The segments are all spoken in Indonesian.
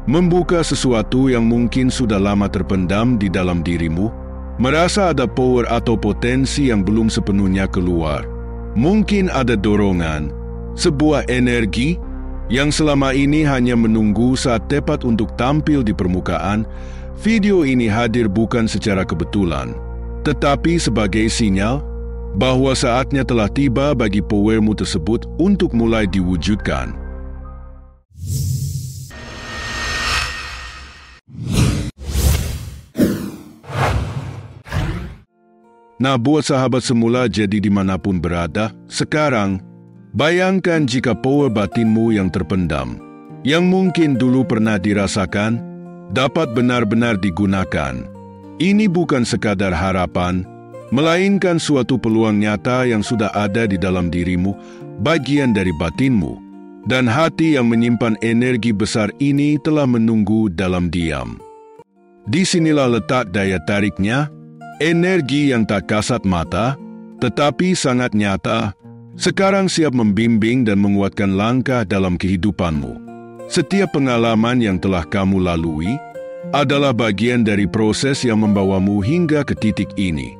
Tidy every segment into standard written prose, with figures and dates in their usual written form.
Membuka sesuatu yang mungkin sudah lama terpendam di dalam dirimu, merasa ada power atau potensi yang belum sepenuhnya keluar. Mungkin ada dorongan, sebuah energi yang selama ini hanya menunggu saat tepat untuk tampil di permukaan. Video ini hadir bukan secara kebetulan, tetapi sebagai sinyal bahwa saatnya telah tiba bagi powermu tersebut untuk mulai diwujudkan. Nah, buat sahabat semula jadi dimanapun berada, sekarang, bayangkan jika power batinmu yang terpendam, yang mungkin dulu pernah dirasakan, dapat benar-benar digunakan. Ini bukan sekadar harapan, melainkan suatu peluang nyata yang sudah ada di dalam dirimu, bagian dari batinmu, dan hati yang menyimpan energi besar ini telah menunggu dalam diam. Disinilah letak daya tariknya, energi yang tak kasat mata, tetapi sangat nyata, sekarang siap membimbing dan menguatkan langkah dalam kehidupanmu. Setiap pengalaman yang telah kamu lalui adalah bagian dari proses yang membawamu hingga ke titik ini.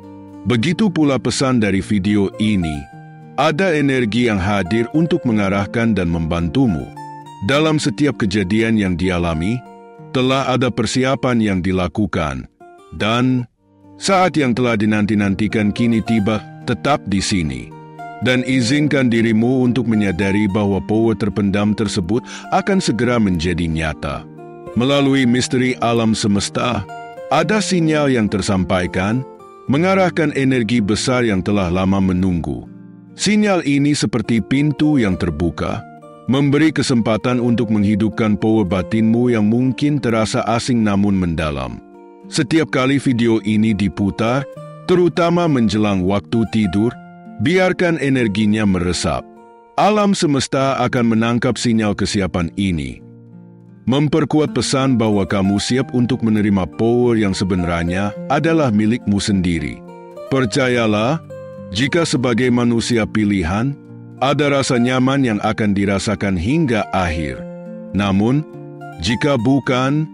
Begitu pula pesan dari video ini, ada energi yang hadir untuk mengarahkan dan membantumu. Dalam setiap kejadian yang dialami, telah ada persiapan yang dilakukan, dan saat yang telah dinanti-nantikan kini tiba, tetap di sini. Dan izinkan dirimu untuk menyadari bahwa power terpendam tersebut akan segera menjadi nyata. Melalui misteri alam semesta, ada sinyal yang tersampaikan, mengarahkan energi besar yang telah lama menunggu. Sinyal ini seperti pintu yang terbuka, memberi kesempatan untuk menghidupkan power batinmu yang mungkin terasa asing namun mendalam. Setiap kali video ini diputar, terutama menjelang waktu tidur, biarkan energinya meresap. Alam semesta akan menangkap sinyal kesiapan ini. Memperkuat pesan bahwa kamu siap untuk menerima power yang sebenarnya adalah milikmu sendiri. Percayalah, jika sebagai manusia pilihan, ada rasa nyaman yang akan dirasakan hingga akhir. Namun, jika bukan,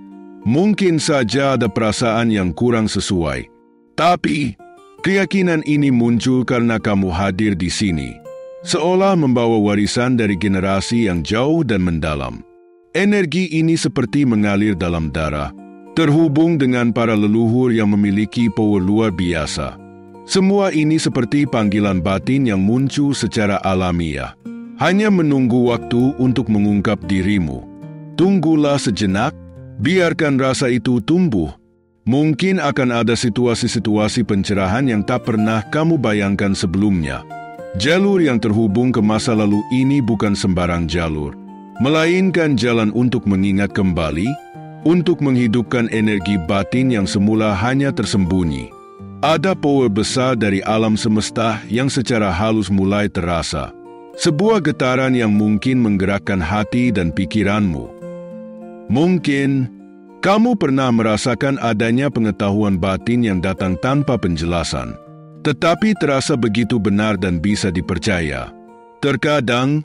mungkin saja ada perasaan yang kurang sesuai. Tapi, keyakinan ini muncul karena kamu hadir di sini, seolah membawa warisan dari generasi yang jauh dan mendalam. Energi ini seperti mengalir dalam darah, terhubung dengan para leluhur yang memiliki power luar biasa. Semua ini seperti panggilan batin yang muncul secara alamiah, hanya menunggu waktu untuk mengungkap dirimu. Tunggulah sejenak, biarkan rasa itu tumbuh. Mungkin akan ada situasi-situasi pencerahan yang tak pernah kamu bayangkan sebelumnya. Jalur yang terhubung ke masa lalu ini bukan sembarang jalur, melainkan jalan untuk mengingat kembali, untuk menghidupkan energi batin yang semula hanya tersembunyi. Ada power besar dari alam semesta yang secara halus mulai terasa. Sebuah getaran yang mungkin menggerakkan hati dan pikiranmu. Mungkin kamu pernah merasakan adanya pengetahuan batin yang datang tanpa penjelasan, tetapi terasa begitu benar dan bisa dipercaya. Terkadang,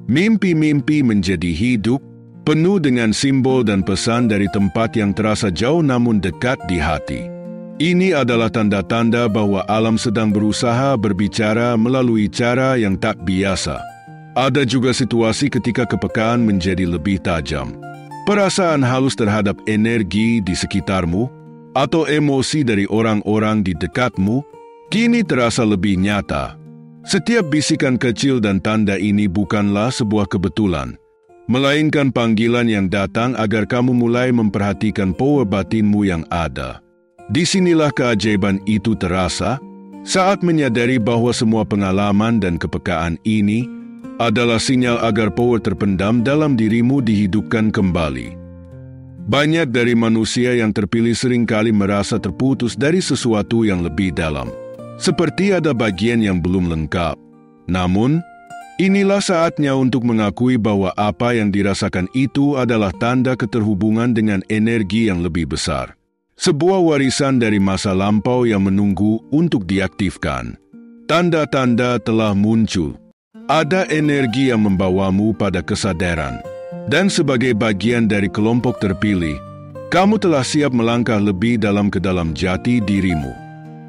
mimpi-mimpi menjadi hidup, penuh dengan simbol dan pesan dari tempat yang terasa jauh namun dekat di hati. Ini adalah tanda-tanda bahwa alam sedang berusaha berbicara melalui cara yang tak biasa. Ada juga situasi ketika kepekaan menjadi lebih tajam. Perasaan halus terhadap energi di sekitarmu atau emosi dari orang-orang di dekatmu kini terasa lebih nyata. Setiap bisikan kecil dan tanda ini bukanlah sebuah kebetulan, melainkan panggilan yang datang agar kamu mulai memperhatikan power batinmu yang ada. Disinilah keajaiban itu terasa, saat menyadari bahwa semua pengalaman dan kepekaan ini adalah sinyal agar power terpendam dalam dirimu dihidupkan kembali. Banyak dari manusia yang terpilih seringkali merasa terputus dari sesuatu yang lebih dalam, seperti ada bagian yang belum lengkap. Namun, inilah saatnya untuk mengakui bahwa apa yang dirasakan itu adalah tanda keterhubungan dengan energi yang lebih besar. Sebuah warisan dari masa lampau yang menunggu untuk diaktifkan. Tanda-tanda telah muncul. Ada energi yang membawamu pada kesadaran Dan sebagai bagian dari kelompok terpilih, kamu telah siap melangkah lebih dalam ke dalam jati dirimu.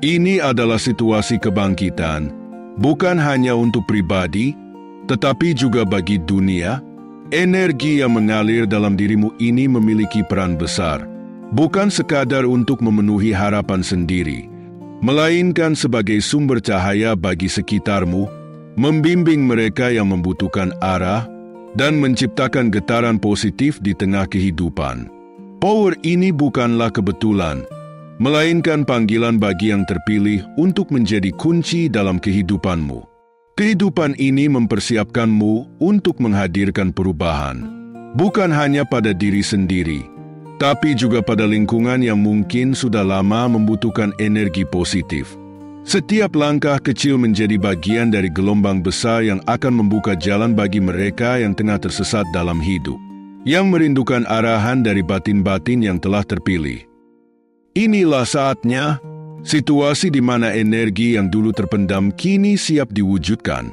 Ini adalah situasi kebangkitan, bukan hanya untuk pribadi, tetapi juga bagi dunia. Energi yang mengalir dalam dirimu ini memiliki peran besar, bukan sekadar untuk memenuhi harapan sendiri, melainkan sebagai sumber cahaya bagi sekitarmu, membimbing mereka yang membutuhkan arah, dan menciptakan getaran positif di tengah kehidupan. Power ini bukanlah kebetulan, melainkan panggilan bagi yang terpilih untuk menjadi kunci dalam kehidupanmu. Kehidupan ini mempersiapkanmu untuk menghadirkan perubahan, bukan hanya pada diri sendiri, tapi juga pada lingkungan yang mungkin sudah lama membutuhkan energi positif. Setiap langkah kecil menjadi bagian dari gelombang besar yang akan membuka jalan bagi mereka yang tengah tersesat dalam hidup, yang merindukan arahan dari batin-batin yang telah terpilih. Inilah saatnya, situasi di mana energi yang dulu terpendam kini siap diwujudkan.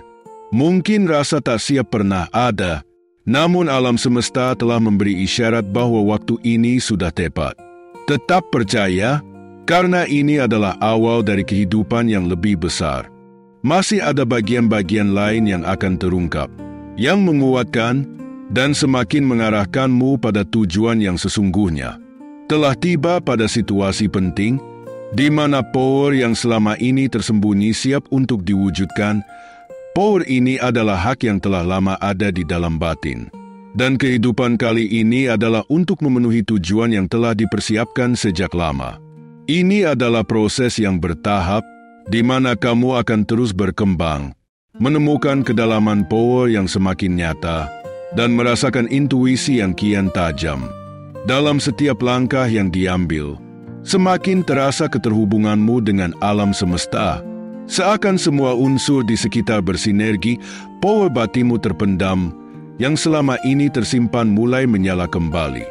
Mungkin rasa tak siap pernah ada, namun alam semesta telah memberi isyarat bahwa waktu ini sudah tepat. Tetap percaya, karena ini adalah awal dari kehidupan yang lebih besar. Masih ada bagian-bagian lain yang akan terungkap, yang menguatkan dan semakin mengarahkanmu pada tujuan yang sesungguhnya. Telah tiba pada situasi penting, di mana power yang selama ini tersembunyi siap untuk diwujudkan. Power ini adalah hak yang telah lama ada di dalam batin. Dan kehidupan kali ini adalah untuk memenuhi tujuan yang telah dipersiapkan sejak lama. Ini adalah proses yang bertahap, di mana kamu akan terus berkembang, menemukan kedalaman power yang semakin nyata, dan merasakan intuisi yang kian tajam. Dalam setiap langkah yang diambil, semakin terasa keterhubunganmu dengan alam semesta. Seakan semua unsur di sekitar bersinergi, power batinmu terpendam, yang selama ini tersimpan mulai menyala kembali,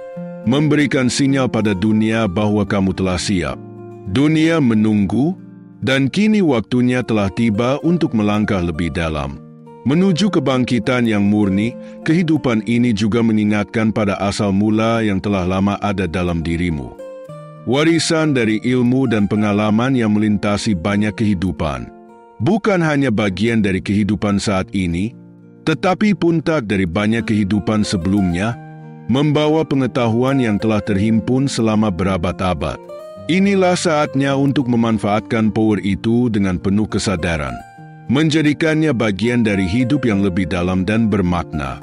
memberikan sinyal pada dunia bahwa kamu telah siap. Dunia menunggu, dan kini waktunya telah tiba untuk melangkah lebih dalam. Menuju kebangkitan yang murni, kehidupan ini juga mengingatkan pada asal mula yang telah lama ada dalam dirimu. Warisan dari ilmu dan pengalaman yang melintasi banyak kehidupan. Bukan hanya bagian dari kehidupan saat ini, tetapi puncak dari banyak kehidupan sebelumnya, membawa pengetahuan yang telah terhimpun selama berabad-abad. Inilah saatnya untuk memanfaatkan power itu dengan penuh kesadaran, menjadikannya bagian dari hidup yang lebih dalam dan bermakna.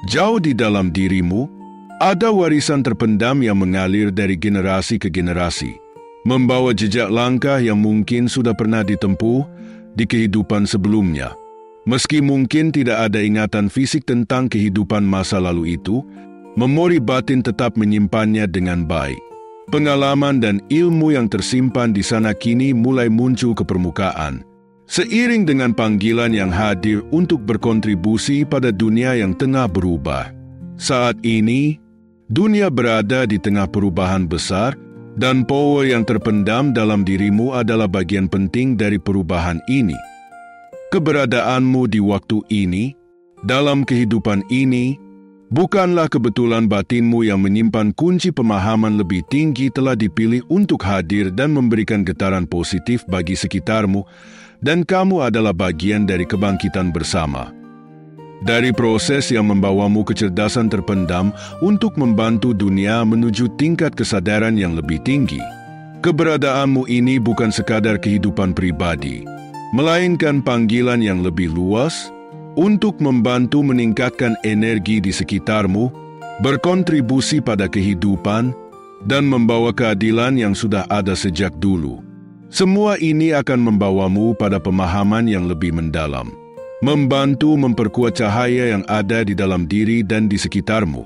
Jauh di dalam dirimu, ada warisan terpendam yang mengalir dari generasi ke generasi, membawa jejak langkah yang mungkin sudah pernah ditempuh di kehidupan sebelumnya. Meski mungkin tidak ada ingatan fisik tentang kehidupan masa lalu itu, memori batin tetap menyimpannya dengan baik. Pengalaman dan ilmu yang tersimpan di sana kini mulai muncul ke permukaan, seiring dengan panggilan yang hadir untuk berkontribusi pada dunia yang tengah berubah. Saat ini, dunia berada di tengah perubahan besar, dan power yang terpendam dalam dirimu adalah bagian penting dari perubahan ini. Keberadaanmu di waktu ini, dalam kehidupan ini, bukanlah kebetulan. Batinmu yang menyimpan kunci pemahaman lebih tinggi telah dipilih untuk hadir dan memberikan getaran positif bagi sekitarmu, dan kamu adalah bagian dari kebangkitan bersama. Dari proses yang membawamu kecerdasan terpendam untuk membantu dunia menuju tingkat kesadaran yang lebih tinggi. Keberadaanmu ini bukan sekadar kehidupan pribadi, melainkan panggilan yang lebih luas untuk membantu meningkatkan energi di sekitarmu, berkontribusi pada kehidupan, dan membawa keadilan yang sudah ada sejak dulu. Semua ini akan membawamu pada pemahaman yang lebih mendalam, membantu memperkuat cahaya yang ada di dalam diri dan di sekitarmu.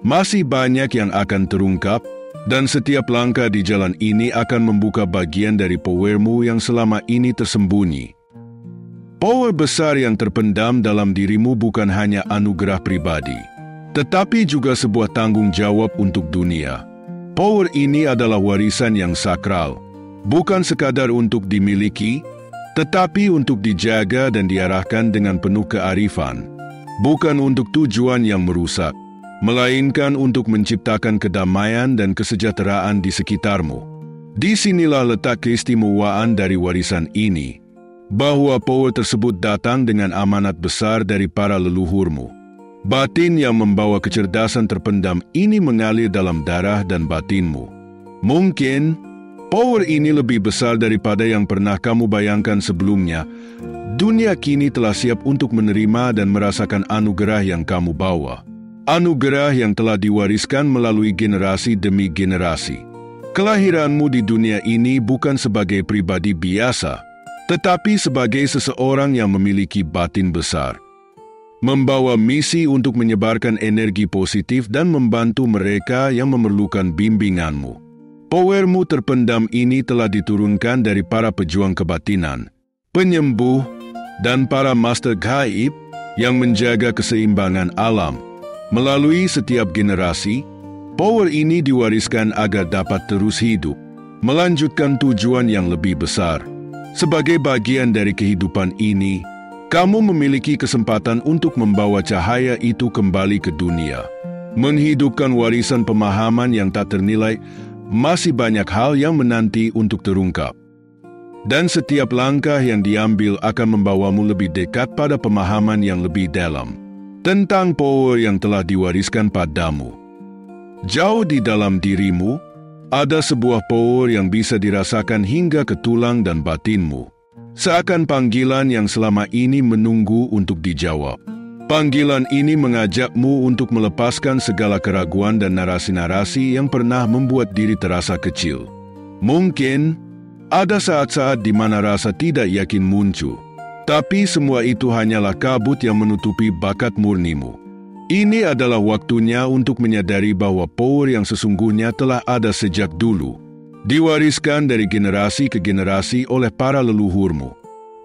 Masih banyak yang akan terungkap, dan setiap langkah di jalan ini akan membuka bagian dari powermu yang selama ini tersembunyi. Power besar yang terpendam dalam dirimu bukan hanya anugerah pribadi, tetapi juga sebuah tanggung jawab untuk dunia. Power ini adalah warisan yang sakral, bukan sekadar untuk dimiliki, tetapi untuk dijaga dan diarahkan dengan penuh kearifan, bukan untuk tujuan yang merusak, melainkan untuk menciptakan kedamaian dan kesejahteraan di sekitarmu. Di sinilah letak keistimewaan dari warisan ini, bahwa power tersebut datang dengan amanat besar dari para leluhurmu. Batin yang membawa kecerdasan terpendam ini mengalir dalam darah dan batinmu. Mungkin power ini lebih besar daripada yang pernah kamu bayangkan sebelumnya. Dunia kini telah siap untuk menerima dan merasakan anugerah yang kamu bawa. Anugerah yang telah diwariskan melalui generasi demi generasi. Kelahiranmu di dunia ini bukan sebagai pribadi biasa, tetapi sebagai seseorang yang memiliki batin besar. Membawa misi untuk menyebarkan energi positif dan membantu mereka yang memerlukan bimbinganmu. Powermu terpendam ini telah diturunkan dari para pejuang kebatinan, penyembuh, dan para master gaib yang menjaga keseimbangan alam. Melalui setiap generasi, power ini diwariskan agar dapat terus hidup, melanjutkan tujuan yang lebih besar. Sebagai bagian dari kehidupan ini, kamu memiliki kesempatan untuk membawa cahaya itu kembali ke dunia. Menghidupkan warisan pemahaman yang tak ternilai, masih banyak hal yang menanti untuk terungkap. Dan setiap langkah yang diambil akan membawamu lebih dekat pada pemahaman yang lebih dalam tentang power yang telah diwariskan padamu. Jauh di dalam dirimu, ada sebuah power yang bisa dirasakan hingga ke tulang dan batinmu. Seakan panggilan yang selama ini menunggu untuk dijawab. Panggilan ini mengajakmu untuk melepaskan segala keraguan dan narasi-narasi yang pernah membuat diri terasa kecil. Mungkin ada saat-saat di mana rasa tidak yakin muncul, tapi semua itu hanyalah kabut yang menutupi bakat murnimu. Ini adalah waktunya untuk menyadari bahwa power yang sesungguhnya telah ada sejak dulu, diwariskan dari generasi ke generasi oleh para leluhurmu.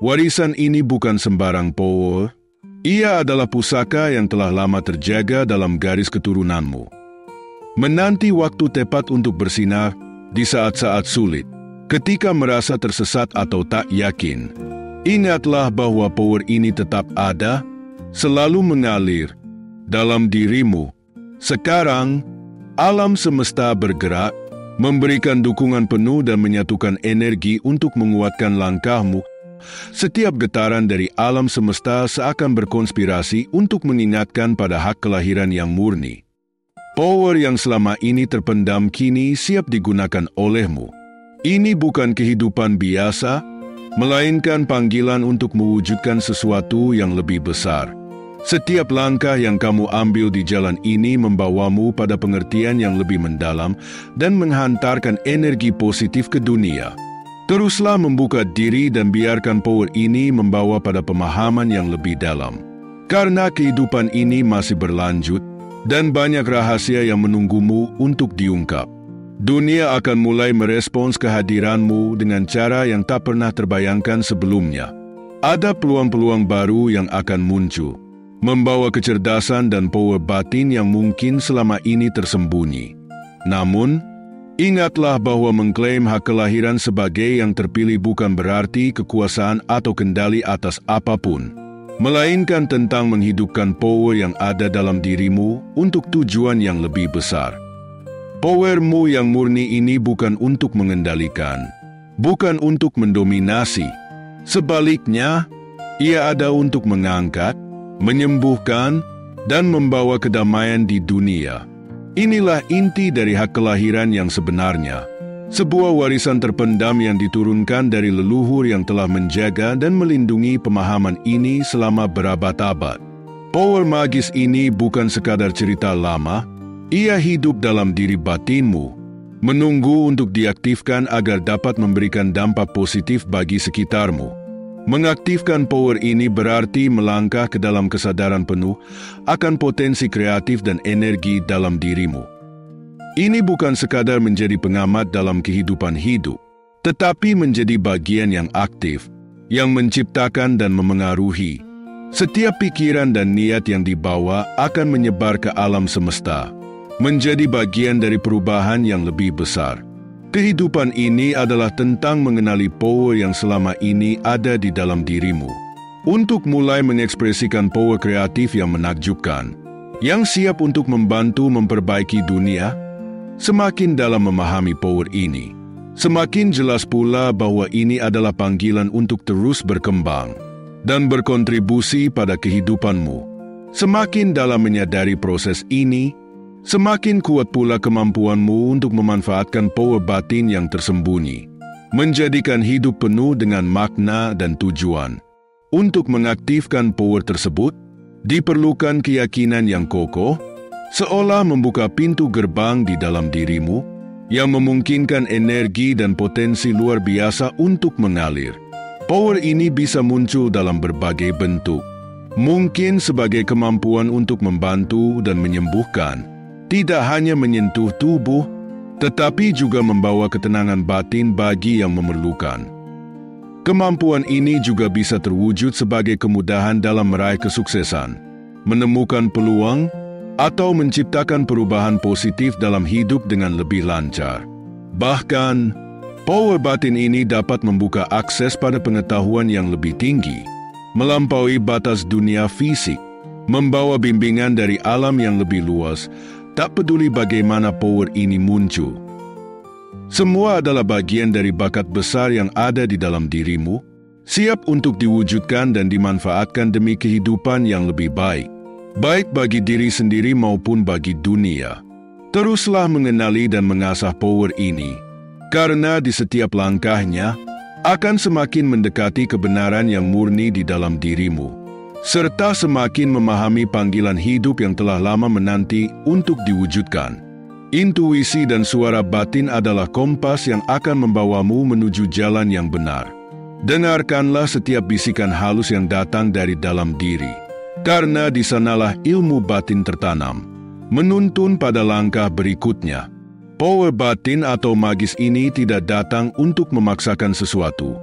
Warisan ini bukan sembarang power, ia adalah pusaka yang telah lama terjaga dalam garis keturunanmu. Menanti waktu tepat untuk bersinar di saat-saat sulit, ketika merasa tersesat atau tak yakin. Ingatlah bahwa power ini tetap ada, selalu mengalir dalam dirimu. Sekarang, alam semesta bergerak, memberikan dukungan penuh dan menyatukan energi untuk menguatkan langkahmu. Setiap getaran dari alam semesta seakan berkonspirasi untuk mengingatkan pada hak kelahiran yang murni. Power yang selama ini terpendam kini siap digunakan olehmu. Ini bukan kehidupan biasa, melainkan panggilan untuk mewujudkan sesuatu yang lebih besar. Setiap langkah yang kamu ambil di jalan ini membawamu pada pengertian yang lebih mendalam dan menghantarkan energi positif ke dunia. Teruslah membuka diri dan biarkan power ini membawa pada pemahaman yang lebih dalam. Karena kehidupan ini masih berlanjut dan banyak rahasia yang menunggumu untuk diungkap. Dunia akan mulai merespons kehadiranmu dengan cara yang tak pernah terbayangkan sebelumnya. Ada peluang-peluang baru yang akan muncul, membawa kecerdasan dan power batin yang mungkin selama ini tersembunyi. Namun, ingatlah bahwa mengklaim hak kelahiran sebagai yang terpilih bukan berarti kekuasaan atau kendali atas apapun, melainkan tentang menghidupkan power yang ada dalam dirimu untuk tujuan yang lebih besar. Powermu yang murni ini bukan untuk mengendalikan, bukan untuk mendominasi. Sebaliknya, ia ada untuk mengangkat, menyembuhkan, dan membawa kedamaian di dunia. Inilah inti dari hak kelahiran yang sebenarnya. Sebuah warisan terpendam yang diturunkan dari leluhur yang telah menjaga dan melindungi pemahaman ini selama berabad-abad. Power magis ini bukan sekadar cerita lama, ia hidup dalam diri batinmu, menunggu untuk diaktifkan agar dapat memberikan dampak positif bagi sekitarmu. Mengaktifkan power ini berarti melangkah ke dalam kesadaran penuh akan potensi kreatif dan energi dalam dirimu. Ini bukan sekadar menjadi pengamat dalam kehidupan hidup, tetapi menjadi bagian yang aktif, yang menciptakan dan memengaruhi. Setiap pikiran dan niat yang dibawa akan menyebar ke alam semesta, menjadi bagian dari perubahan yang lebih besar. Kehidupan ini adalah tentang mengenali power yang selama ini ada di dalam dirimu. Untuk mulai mengekspresikan power kreatif yang menakjubkan, yang siap untuk membantu memperbaiki dunia. Semakin dalam memahami power ini, semakin jelas pula bahwa ini adalah panggilan untuk terus berkembang dan berkontribusi pada kehidupanmu. Semakin dalam menyadari proses ini, semakin kuat pula kemampuanmu untuk memanfaatkan power batin yang tersembunyi, menjadikan hidup penuh dengan makna dan tujuan. Untuk mengaktifkan power tersebut, diperlukan keyakinan yang kokoh, seolah membuka pintu gerbang di dalam dirimu, yang memungkinkan energi dan potensi luar biasa untuk mengalir. Power ini bisa muncul dalam berbagai bentuk. Mungkin sebagai kemampuan untuk membantu dan menyembuhkan, tidak hanya menyentuh tubuh, tetapi juga membawa ketenangan batin bagi yang memerlukan. Kemampuan ini juga bisa terwujud sebagai kemudahan dalam meraih kesuksesan, menemukan peluang, atau menciptakan perubahan positif dalam hidup dengan lebih lancar. Bahkan, power batin ini dapat membuka akses pada pengetahuan yang lebih tinggi, melampaui batas dunia fisik, membawa bimbingan dari alam yang lebih luas, tak peduli bagaimana power ini muncul. Semua adalah bagian dari bakat besar yang ada di dalam dirimu, siap untuk diwujudkan dan dimanfaatkan demi kehidupan yang lebih baik, baik bagi diri sendiri maupun bagi dunia. Teruslah mengenali dan mengasah power ini, karena di setiap langkahnya akan semakin mendekati kebenaran yang murni di dalam dirimu, serta semakin memahami panggilan hidup yang telah lama menanti untuk diwujudkan. Intuisi dan suara batin adalah kompas yang akan membawamu menuju jalan yang benar. Dengarkanlah setiap bisikan halus yang datang dari dalam diri, karena di sanalah ilmu batin tertanam, menuntun pada langkah berikutnya. Power batin atau magis ini tidak datang untuk memaksakan sesuatu,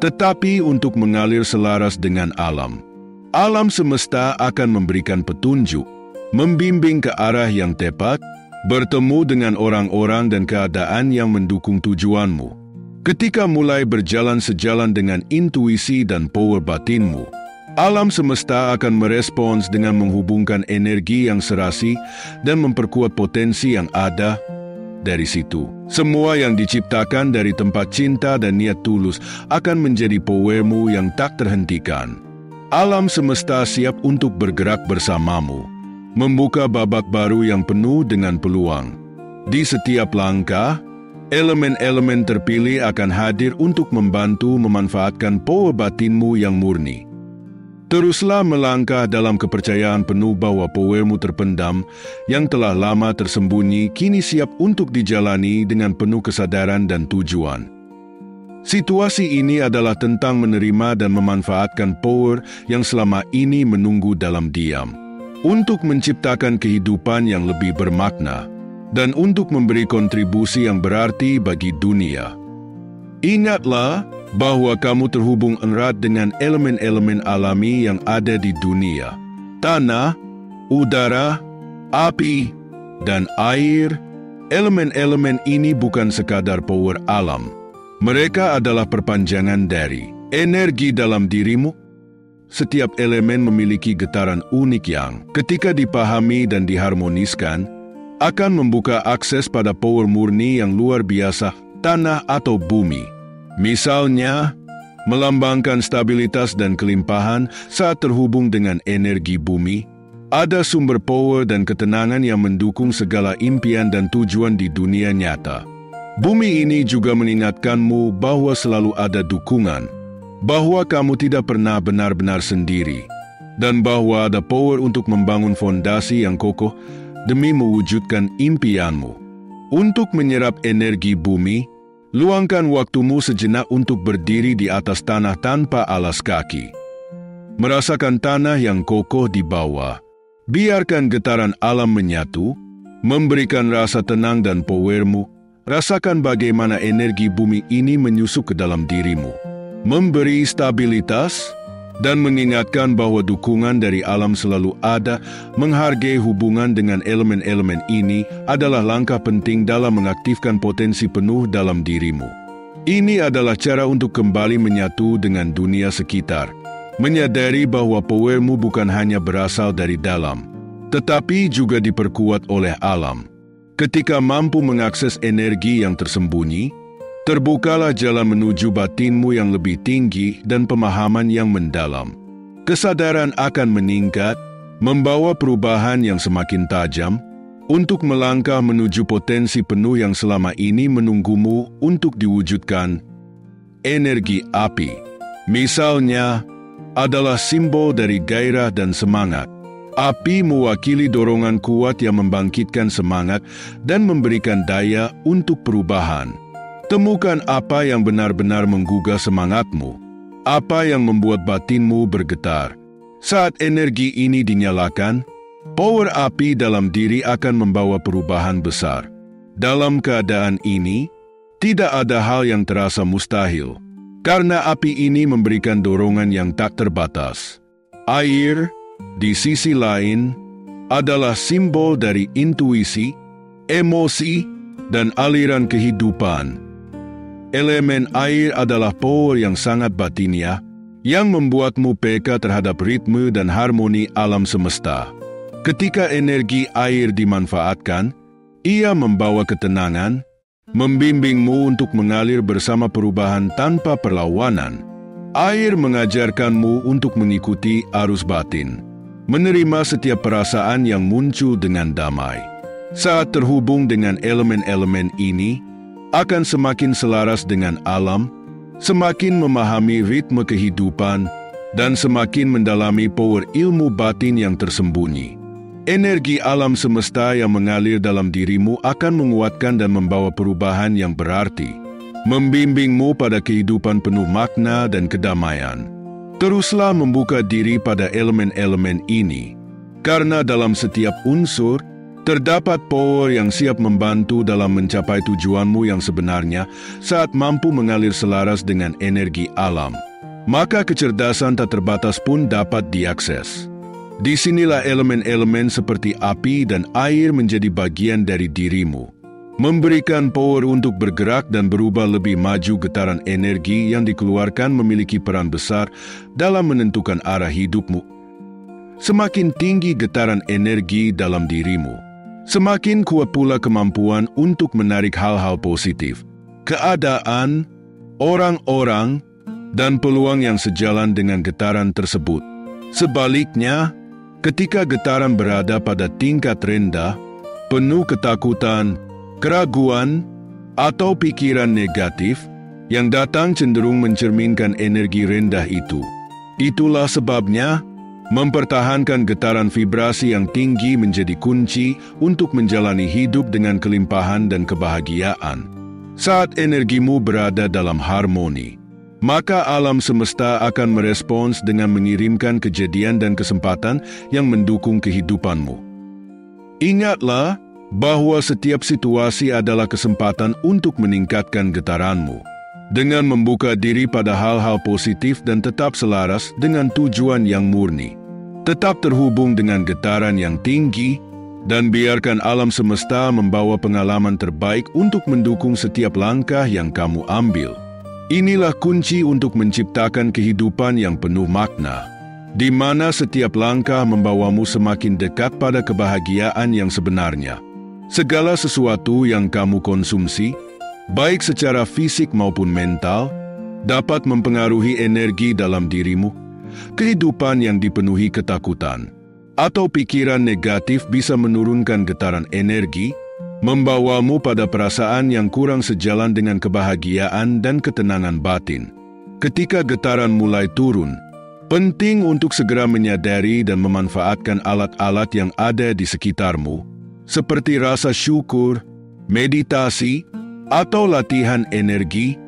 tetapi untuk mengalir selaras dengan alam. Alam semesta akan memberikan petunjuk, membimbing ke arah yang tepat, bertemu dengan orang-orang dan keadaan yang mendukung tujuanmu. Ketika mulai berjalan sejalan dengan intuisi dan power batinmu, alam semesta akan merespons dengan menghubungkan energi yang serasi dan memperkuat potensi yang ada. Dari situ, semua yang diciptakan dari tempat cinta dan niat tulus akan menjadi powermu yang tak terhentikan. Alam semesta siap untuk bergerak bersamamu, membuka babak baru yang penuh dengan peluang. Di setiap langkah, elemen-elemen terpilih akan hadir untuk membantu memanfaatkan power batinmu yang murni. Teruslah melangkah dalam kepercayaan penuh bahwa powermu terpendam yang telah lama tersembunyi kini siap untuk dijalani dengan penuh kesadaran dan tujuan. Situasi ini adalah tentang menerima dan memanfaatkan power yang selama ini menunggu dalam diam, untuk menciptakan kehidupan yang lebih bermakna, dan untuk memberi kontribusi yang berarti bagi dunia. Ingatlah bahwa kamu terhubung erat dengan elemen-elemen alami yang ada di dunia. Tanah, udara, api, dan air. Elemen-elemen ini bukan sekadar power alam. Mereka adalah perpanjangan dari energi dalam dirimu. Setiap elemen memiliki getaran unik yang, ketika dipahami dan diharmoniskan, akan membuka akses pada power murni yang luar biasa, tanah atau bumi. Misalnya, melambangkan stabilitas dan kelimpahan saat terhubung dengan energi bumi, ada sumber power dan ketenangan yang mendukung segala impian dan tujuan di dunia nyata. Bumi ini juga mengingatkanmu bahwa selalu ada dukungan, bahwa kamu tidak pernah benar-benar sendiri, dan bahwa ada power untuk membangun fondasi yang kokoh demi mewujudkan impianmu. Untuk menyerap energi bumi, luangkan waktumu sejenak untuk berdiri di atas tanah tanpa alas kaki. Merasakan tanah yang kokoh di bawah. Biarkan getaran alam menyatu, memberikan rasa tenang dan powermu. Rasakan bagaimana energi bumi ini menyusup ke dalam dirimu, memberi stabilitas, dan mengingatkan bahwa dukungan dari alam selalu ada. Menghargai hubungan dengan elemen-elemen ini adalah langkah penting dalam mengaktifkan potensi penuh dalam dirimu. Ini adalah cara untuk kembali menyatu dengan dunia sekitar, menyadari bahwa powermu bukan hanya berasal dari dalam, tetapi juga diperkuat oleh alam. Ketika mampu mengakses energi yang tersembunyi, terbukalah jalan menuju batinmu yang lebih tinggi dan pemahaman yang mendalam. Kesadaran akan meningkat, membawa perubahan yang semakin tajam, untuk melangkah menuju potensi penuh yang selama ini menunggumu untuk diwujudkan. Energi api, misalnya, adalah simbol dari gairah dan semangat. Api mewakili dorongan kuat yang membangkitkan semangat dan memberikan daya untuk perubahan. Temukan apa yang benar-benar menggugah semangatmu, apa yang membuat batinmu bergetar. Saat energi ini dinyalakan, power api dalam diri akan membawa perubahan besar. Dalam keadaan ini, tidak ada hal yang terasa mustahil, karena api ini memberikan dorongan yang tak terbatas. Air, di sisi lain, adalah simbol dari intuisi, emosi, dan aliran kehidupan. Elemen air adalah power yang sangat batiniah, yang membuatmu peka terhadap ritme dan harmoni alam semesta. Ketika energi air dimanfaatkan, ia membawa ketenangan, membimbingmu untuk mengalir bersama perubahan tanpa perlawanan. Air mengajarkanmu untuk mengikuti arus batin, menerima setiap perasaan yang muncul dengan damai. Saat terhubung dengan elemen-elemen ini, akan semakin selaras dengan alam, semakin memahami ritme kehidupan, dan semakin mendalami power ilmu batin yang tersembunyi. Energi alam semesta yang mengalir dalam dirimu akan menguatkan dan membawa perubahan yang berarti, membimbingmu pada kehidupan penuh makna dan kedamaian. Teruslah membuka diri pada elemen-elemen ini, karena dalam setiap unsur, terdapat power yang siap membantu dalam mencapai tujuanmu yang sebenarnya saat mampu mengalir selaras dengan energi alam. Maka kecerdasan tak terbatas pun dapat diakses. Disinilah elemen-elemen seperti api dan air menjadi bagian dari dirimu, memberikan power untuk bergerak dan berubah lebih maju. Getaran energi yang dikeluarkan memiliki peran besar dalam menentukan arah hidupmu. Semakin tinggi getaran energi dalam dirimu, semakin kuat pula kemampuan untuk menarik hal-hal positif, keadaan, orang-orang, dan peluang yang sejalan dengan getaran tersebut. Sebaliknya, ketika getaran berada pada tingkat rendah, penuh ketakutan, keraguan, atau pikiran negatif, yang datang cenderung mencerminkan energi rendah itu. Itulah sebabnya, mempertahankan getaran vibrasi yang tinggi menjadi kunci untuk menjalani hidup dengan kelimpahan dan kebahagiaan. Saat energimu berada dalam harmoni, maka alam semesta akan merespons dengan mengirimkan kejadian dan kesempatan yang mendukung kehidupanmu. Ingatlah, bahwa setiap situasi adalah kesempatan untuk meningkatkan getaranmu. Dengan membuka diri pada hal-hal positif dan tetap selaras dengan tujuan yang murni. Tetap terhubung dengan getaran yang tinggi, dan biarkan alam semesta membawa pengalaman terbaik untuk mendukung setiap langkah yang kamu ambil. Inilah kunci untuk menciptakan kehidupan yang penuh makna, di mana setiap langkah membawamu semakin dekat pada kebahagiaan yang sebenarnya. Segala sesuatu yang kamu konsumsi, baik secara fisik maupun mental, dapat mempengaruhi energi dalam dirimu. Kehidupan yang dipenuhi ketakutan atau pikiran negatif bisa menurunkan getaran energi, membawamu pada perasaan yang kurang sejalan dengan kebahagiaan dan ketenangan batin. Ketika getaran mulai turun, penting untuk segera menyadari dan memanfaatkan alat-alat yang ada di sekitarmu, seperti rasa syukur, meditasi, atau latihan energi.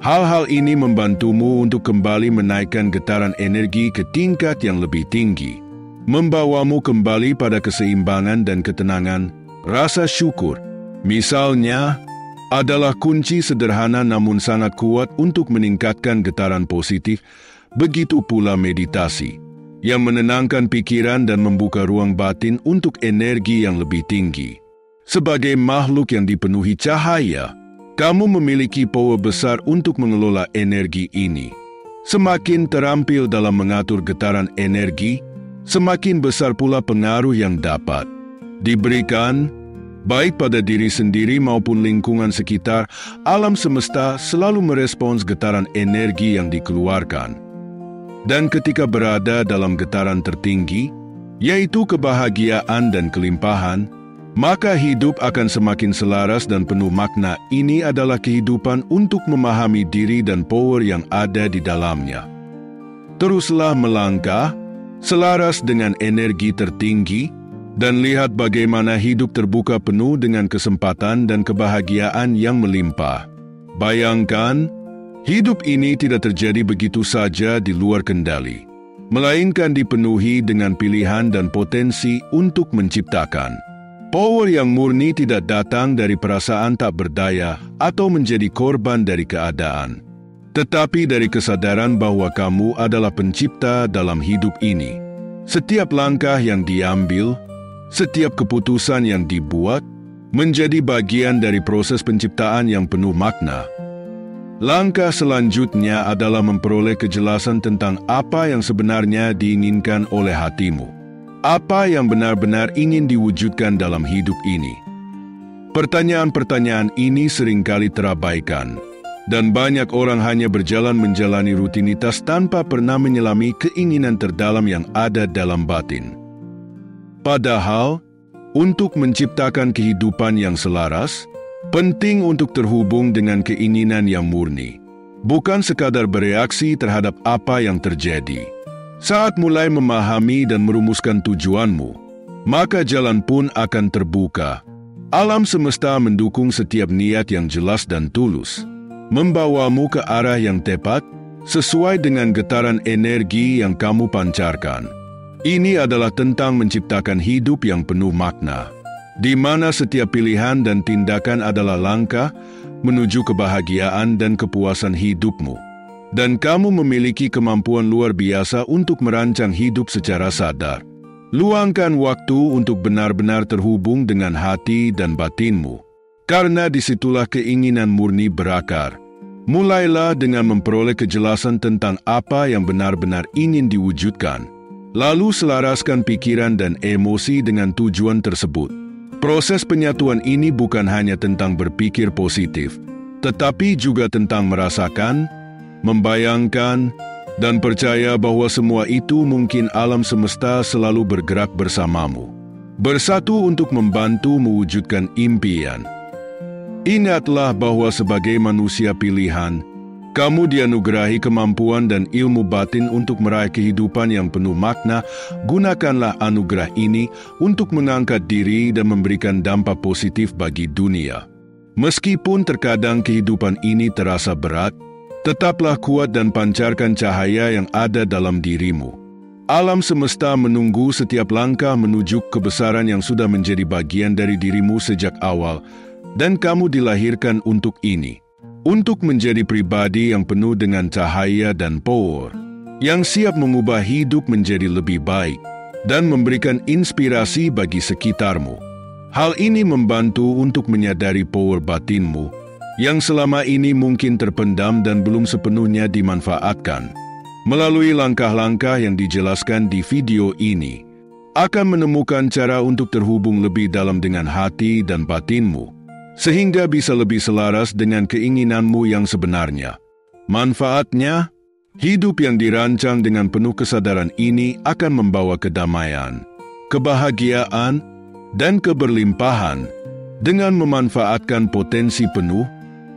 Hal-hal ini membantumu untuk kembali menaikkan getaran energi ke tingkat yang lebih tinggi, membawamu kembali pada keseimbangan dan ketenangan. Rasa syukur, misalnya, adalah kunci sederhana namun sangat kuat untuk meningkatkan getaran positif. Begitu pula meditasi, yang menenangkan pikiran dan membuka ruang batin untuk energi yang lebih tinggi. Sebagai makhluk yang dipenuhi cahaya, kamu memiliki power besar untuk mengelola energi ini. Semakin terampil dalam mengatur getaran energi, semakin besar pula pengaruh yang dapat diberikan, baik pada diri sendiri maupun lingkungan sekitar. Alam semesta selalu merespons getaran energi yang dikeluarkan. Dan ketika berada dalam getaran tertinggi, yaitu kebahagiaan dan kelimpahan, maka hidup akan semakin selaras dan penuh makna. Ini adalah kehidupan untuk memahami diri dan power yang ada di dalamnya. Teruslah melangkah, selaras dengan energi tertinggi, dan lihat bagaimana hidup terbuka penuh dengan kesempatan dan kebahagiaan yang melimpah. Bayangkan, hidup ini tidak terjadi begitu saja di luar kendali, melainkan dipenuhi dengan pilihan dan potensi untuk menciptakan. Power yang murni tidak datang dari perasaan tak berdaya atau menjadi korban dari keadaan, tetapi dari kesadaran bahwa kamu adalah pencipta dalam hidup ini. Setiap langkah yang diambil, setiap keputusan yang dibuat, menjadi bagian dari proses penciptaan yang penuh makna. Langkah selanjutnya adalah memperoleh kejelasan tentang apa yang sebenarnya diinginkan oleh hatimu. Apa yang benar-benar ingin diwujudkan dalam hidup ini? Pertanyaan-pertanyaan ini seringkali terabaikan, dan banyak orang hanya berjalan menjalani rutinitas tanpa pernah menyelami keinginan terdalam yang ada dalam batin. Padahal, untuk menciptakan kehidupan yang selaras, penting untuk terhubung dengan keinginan yang murni, bukan sekadar bereaksi terhadap apa yang terjadi. Saat mulai memahami dan merumuskan tujuanmu, maka jalan pun akan terbuka. Alam semesta mendukung setiap niat yang jelas dan tulus, membawamu ke arah yang tepat sesuai dengan getaran energi yang kamu pancarkan. Ini adalah tentang menciptakan hidup yang penuh makna, di mana setiap pilihan dan tindakan adalah langkah menuju kebahagiaan dan kepuasan hidupmu. Dan kamu memiliki kemampuan luar biasa untuk merancang hidup secara sadar. Luangkan waktu untuk benar-benar terhubung dengan hati dan batinmu, karena disitulah keinginan murni berakar. Mulailah dengan memperoleh kejelasan tentang apa yang benar-benar ingin diwujudkan, lalu selaraskan pikiran dan emosi dengan tujuan tersebut. Proses penyatuan ini bukan hanya tentang berpikir positif, tetapi juga tentang merasakan, membayangkan, dan percaya bahwa semua itu mungkin. Alam semesta selalu bergerak bersamamu, bersatu untuk membantu mewujudkan impian. Ingatlah bahwa sebagai manusia pilihan, kamu dianugerahi kemampuan dan ilmu batin untuk meraih kehidupan yang penuh makna. Gunakanlah anugerah ini untuk mengangkat diri dan memberikan dampak positif bagi dunia. Meskipun terkadang kehidupan ini terasa berat, tetaplah kuat dan pancarkan cahaya yang ada dalam dirimu. Alam semesta menunggu setiap langkah menuju kebesaran yang sudah menjadi bagian dari dirimu sejak awal, dan kamu dilahirkan untuk ini. Untuk menjadi pribadi yang penuh dengan cahaya dan power, yang siap mengubah hidup menjadi lebih baik, dan memberikan inspirasi bagi sekitarmu. Hal ini membantu untuk menyadari power batinmu, yang selama ini mungkin terpendam dan belum sepenuhnya dimanfaatkan. Melalui langkah-langkah yang dijelaskan di video ini, akan menemukan cara untuk terhubung lebih dalam dengan hati dan batinmu, sehingga bisa lebih selaras dengan keinginanmu yang sebenarnya. Manfaatnya, hidup yang dirancang dengan penuh kesadaran ini akan membawa kedamaian, kebahagiaan, dan keberlimpahan dengan memanfaatkan potensi penuh,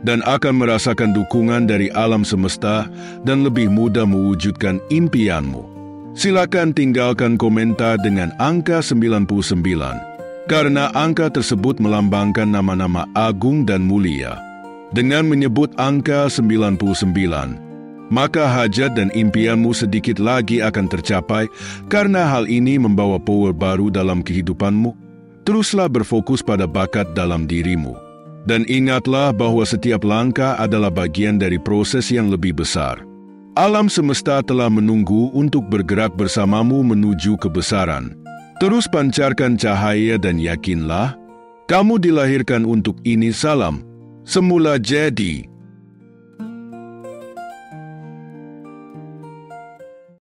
dan akan merasakan dukungan dari alam semesta dan lebih mudah mewujudkan impianmu. Silakan tinggalkan komentar dengan angka 99, karena angka tersebut melambangkan nama-nama agung dan mulia. Dengan menyebut angka 99, maka hajat dan impianmu sedikit lagi akan tercapai, karena hal ini membawa power baru dalam kehidupanmu. Teruslah berfokus pada bakat dalam dirimu. Dan ingatlah bahwa setiap langkah adalah bagian dari proses yang lebih besar. Alam semesta telah menunggu untuk bergerak bersamamu menuju kebesaran. Terus pancarkan cahaya dan yakinlah, kamu dilahirkan untuk ini. Salam semula jadi.